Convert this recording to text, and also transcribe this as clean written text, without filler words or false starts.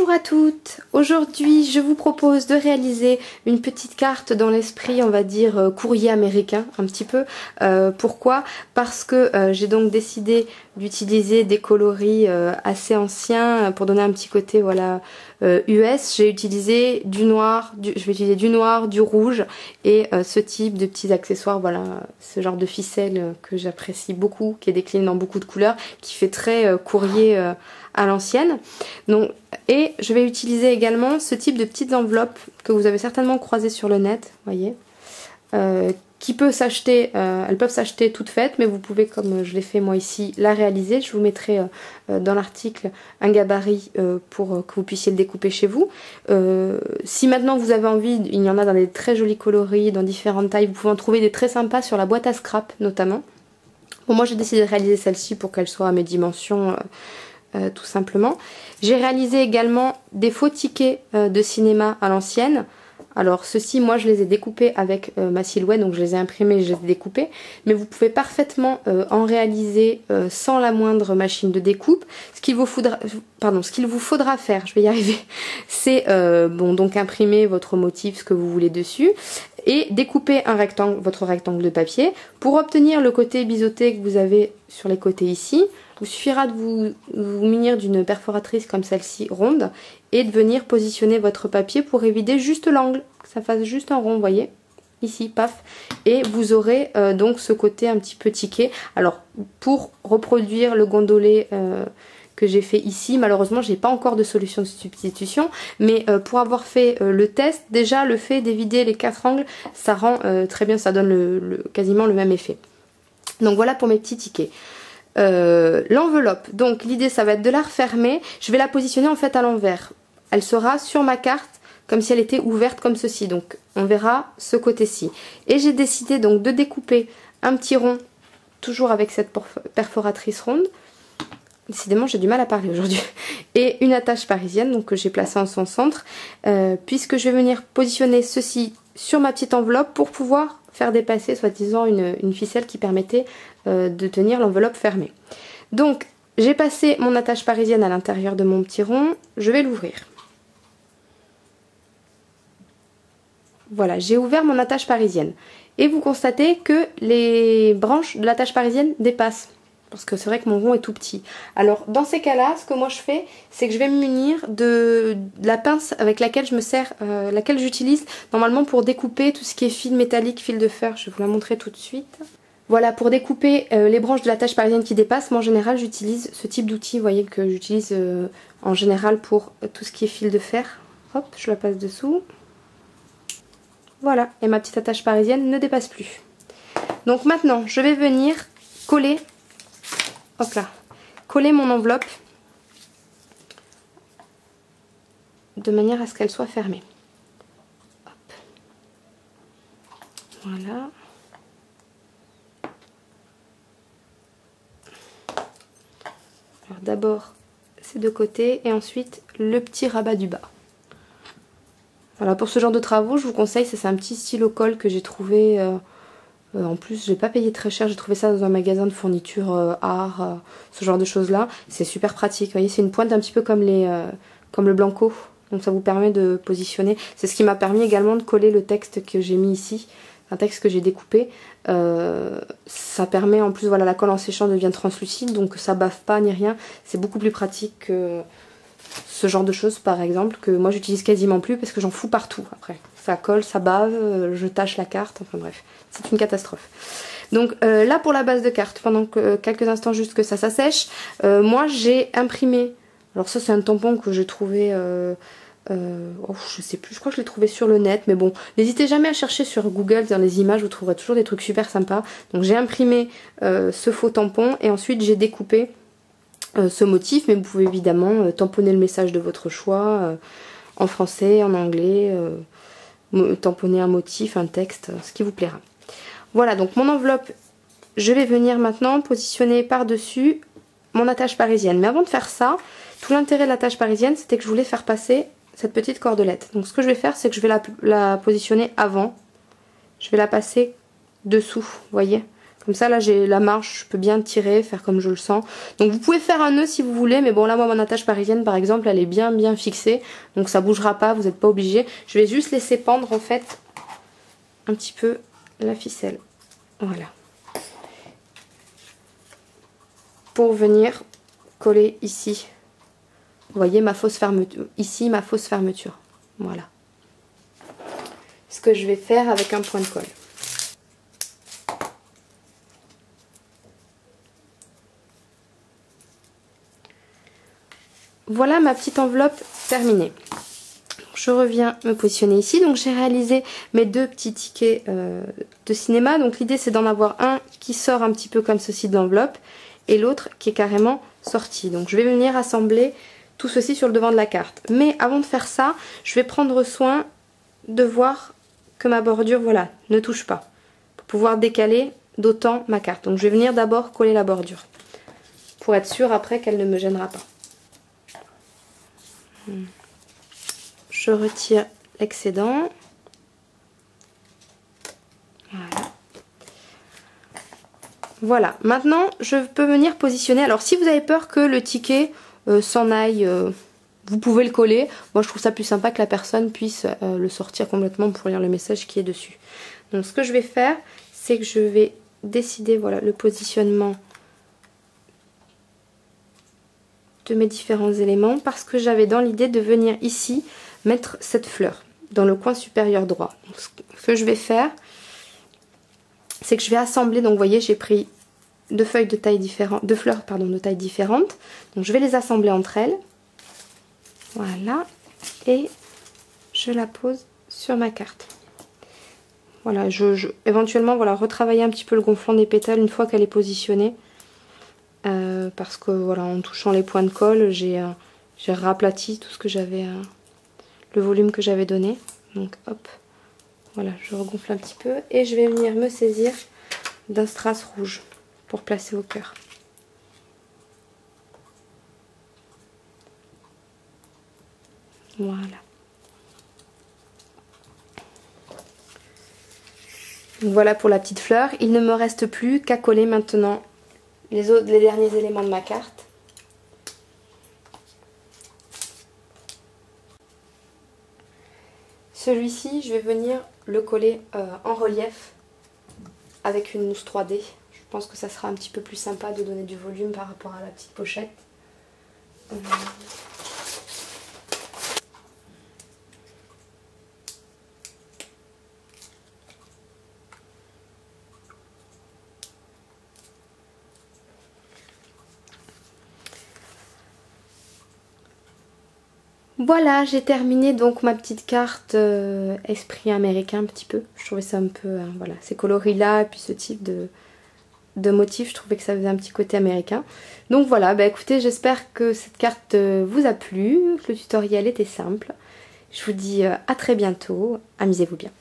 Bonjour à toutes, aujourd'hui je vous propose de réaliser une petite carte dans l'esprit, on va dire courrier américain un petit peu. Pourquoi? Parce que j'ai donc décidé d'utiliser des coloris assez anciens pour donner un petit côté voilà US. J'ai utilisé du noir, je vais utiliser du noir, du rouge et ce type de petits accessoires, voilà, ce genre de ficelle que j'apprécie beaucoup, qui est décliné dans beaucoup de couleurs, qui fait très courrier à l'ancienne. Donc, et je vais utiliser également ce type de petites enveloppes que vous avez certainement croisées sur le net, voyez, qui peut s'acheter, elles peuvent s'acheter toutes faites, mais vous pouvez, comme je l'ai fait moi ici, la réaliser. Je vous mettrai dans l'article un gabarit pour que vous puissiez le découper chez vous. Si maintenant vous avez envie, il y en a dans des très jolis coloris, dans différentes tailles, vous pouvez en trouver des très sympas sur la boîte à scrap notamment. Bon, moi j'ai décidé de réaliser celle-ci pour qu'elle soit à mes dimensions. Tout simplement. J'ai réalisé également des faux tickets de cinéma à l'ancienne. Alors ceux-ci, moi je les ai découpés avec ma silhouette, donc je les ai imprimés et je les ai découpés. Mais vous pouvez parfaitement en réaliser sans la moindre machine de découpe. Ce qu'il vous faudra faire, je vais y arriver, c'est bon, donc imprimer votre motif, ce que vous voulez dessus, et découper un rectangle, votre rectangle de papier. Pour obtenir le côté biseauté que vous avez sur les côtés ici, il suffira de vous munir d'une perforatrice comme celle-ci ronde et de venir positionner votre papier pour éviter juste l'angle, que ça fasse juste un rond, vous voyez, ici, paf. Et vous aurez donc ce côté un petit peu tiqué. Alors pour reproduire le gondolé que j'ai fait ici, malheureusement j'ai pas encore de solution de substitution, mais pour avoir fait le test, déjà le fait d'évider les 4 angles, ça rend très bien, ça donne quasiment le même effet. Donc voilà pour mes petits tickets. L'enveloppe, donc l'idée ça va être de la refermer, je vais la positionner en fait à l'envers, elle sera sur ma carte comme si elle était ouverte comme ceci, donc on verra ce côté-ci. Et j'ai décidé donc de découper un petit rond, toujours avec cette perforatrice ronde, décidément j'ai du mal à parler aujourd'hui, et une attache parisienne donc que j'ai placée en son centre, puisque je vais venir positionner ceci sur ma petite enveloppe pour pouvoir faire dépasser soi-disant une ficelle qui permettait de tenir l'enveloppe fermée. Donc j'ai passé mon attache parisienne à l'intérieur de mon petit rond, je vais l'ouvrir. Voilà, j'ai ouvert mon attache parisienne. Et vous constatez que les branches de l'attache parisienne dépassent. Parce que c'est vrai que mon rond est tout petit. Alors dans ces cas-là, ce que moi je fais, c'est que je vais me munir de la pince avec laquelle je me sers, laquelle j'utilise normalement pour découper tout ce qui est fil métallique, fil de fer. Je vais vous la montrer tout de suite. Voilà, pour découper les branches de l'attache parisienne qui dépassent, moi en général j'utilise ce type d'outil, vous voyez, que j'utilise en général pour tout ce qui est fil de fer. Hop, je la passe dessous. Voilà, et ma petite attache parisienne ne dépasse plus. Donc maintenant, je vais venir coller, hop là, coller mon enveloppe de manière à ce qu'elle soit fermée. Hop. Voilà. Alors d'abord ces deux côtés et ensuite le petit rabat du bas. Voilà, pour ce genre de travaux, je vous conseille, c'est un petit stylo colle que j'ai trouvé, en plus j'ai pas payé très cher, j'ai trouvé ça dans un magasin de fourniture art, ce genre de choses là. C'est super pratique, vous voyez, c'est une pointe un petit peu comme le Blanco, donc ça vous permet de positionner. C'est ce qui m'a permis également de coller le texte que j'ai mis ici, un texte que j'ai découpé. Ça permet en plus, voilà, la colle en séchant devient translucide, donc ça bave pas ni rien, c'est beaucoup plus pratique que ce genre de choses par exemple, que moi j'utilise quasiment plus parce que j'en fous partout après. Ça colle, ça bave, je tâche la carte, enfin bref, c'est une catastrophe. Donc là pour la base de carte, pendant quelques instants juste que ça s'assèche, moi j'ai imprimé, alors ça c'est un tampon que j'ai trouvé, je sais plus, je crois que je l'ai trouvé sur le net, mais bon, n'hésitez jamais à chercher sur Google, dans les images vous trouverez toujours des trucs super sympas. Donc j'ai imprimé ce faux tampon et ensuite j'ai découpé ce motif, mais vous pouvez évidemment tamponner le message de votre choix en français, en anglais, tamponner un motif, un texte, ce qui vous plaira. Voilà, donc mon enveloppe, je vais venir maintenant positionner par-dessus mon attache parisienne. Mais avant de faire ça, tout l'intérêt de l'attache parisienne, c'était que je voulais faire passer cette petite cordelette. Donc ce que je vais faire, c'est que je vais la positionner avant. Je vais la passer dessous, vous voyez, Comme ça là j'ai la marge, je peux bien tirer, faire comme je le sens. Donc vous pouvez faire un nœud si vous voulez, mais bon là moi mon attache parisienne par exemple elle est bien fixée. Donc ça bougera pas, vous n'êtes pas obligé. Je vais juste laisser pendre en fait un petit peu la ficelle. Voilà. Pour venir coller ici. Vous voyez ma fausse fermeture. Ici ma fausse fermeture. Voilà. Ce que je vais faire avec un point de colle. Voilà ma petite enveloppe terminée. Je reviens me positionner ici. Donc j'ai réalisé mes 2 petits tickets de cinéma. Donc l'idée c'est d'en avoir un qui sort un petit peu comme ceci de l'enveloppe et l'autre qui est carrément sorti. Donc je vais venir assembler tout ceci sur le devant de la carte. Mais avant de faire ça, je vais prendre soin de voir que ma bordure, voilà, ne touche pas. Pour pouvoir décaler d'autant ma carte. Donc je vais venir d'abord coller la bordure. Pour être sûre après qu'elle ne me gênera pas. Je retire l'excédent. Voilà. Voilà. Maintenant, je peux venir positionner. Alors, si vous avez peur que le ticket s'en aille, vous pouvez le coller. Moi, je trouve ça plus sympa que la personne puisse le sortir complètement pour lire le message qui est dessus. Donc, ce que je vais faire, c'est que je vais décider, voilà, le positionnement de mes différents éléments parce que j'avais dans l'idée de venir ici mettre cette fleur dans le coin supérieur droit. Donc, ce que je vais faire, c'est que je vais assembler. Donc vous voyez, j'ai pris 2 feuilles de taille différente, 2 fleurs pardon de taille différente. Donc je vais les assembler entre elles. Voilà, et je la pose sur ma carte. Voilà, éventuellement voilà, retravailler un petit peu le gonflant des pétales une fois qu'elle est positionnée. Parce que voilà, en touchant les points de colle, j'ai raplati tout ce que j'avais, le volume que j'avais donné. Donc hop, voilà, je regonfle un petit peu et je vais venir me saisir d'un strass rouge pour placer au cœur. Voilà. Donc voilà pour la petite fleur. Il ne me reste plus qu'à coller maintenant les derniers éléments de ma carte. Celui-ci, je vais venir le coller en relief avec une mousse 3D. Je pense que ça sera un petit peu plus sympa de donner du volume par rapport à la petite pochette. Voilà, j'ai terminé donc ma petite carte esprit américain un petit peu. Je trouvais ça un peu, voilà, ces coloris-là et puis ce type de motif, je trouvais que ça faisait un petit côté américain. Donc voilà, bah écoutez, j'espère que cette carte vous a plu, que le tutoriel était simple. Je vous dis à très bientôt, amusez-vous bien.